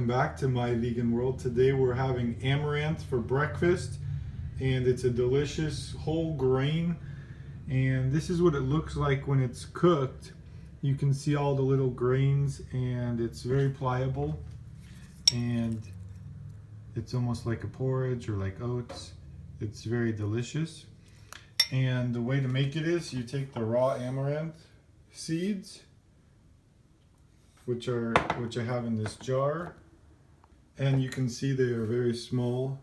back to my vegan world. Today we're having amaranth for breakfast, and it's a delicious whole grain, and this is what it looks like when it's cooked. You can see all the little grains, and it's very pliable, and it's almost like a porridge or like oats. It's very delicious. And the way to make it is you take the raw amaranth seeds, which I have in this jar, and you can see they are very small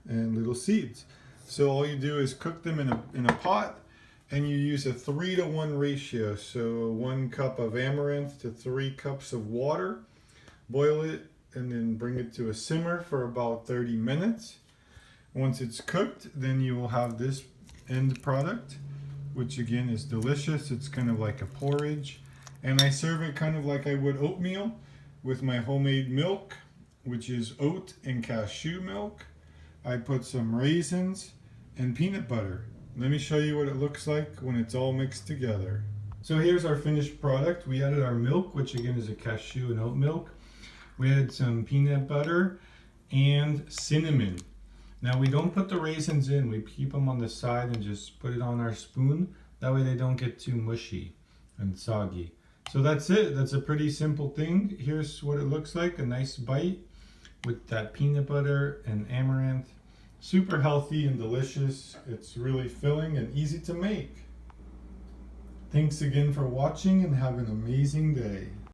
and little seeds. So all you do is cook them in a pot, and you use a 3-to-1 ratio. So 1 cup of amaranth to 3 cups of water. Boil it and then bring it to a simmer for about 30 minutes. Once it's cooked, then you will have this end product, which again is delicious. It's kind of like a porridge. And I serve it kind of like I would oatmeal with my homemade milk, which is oat and cashew milk. I put some raisins and peanut butter. Let me show you what it looks like when it's all mixed together. So here's our finished product. We added our milk, which again is a cashew and oat milk. We added some peanut butter and cinnamon. Now we don't put the raisins in, we keep them on the side and just put it on our spoon. That way they don't get too mushy and soggy. So that's it. That's a pretty simple thing. Here's what it looks like, a nice bite with that peanut butter and amaranth. Super healthy and delicious. It's really filling and easy to make. Thanks again for watching, and have an amazing day.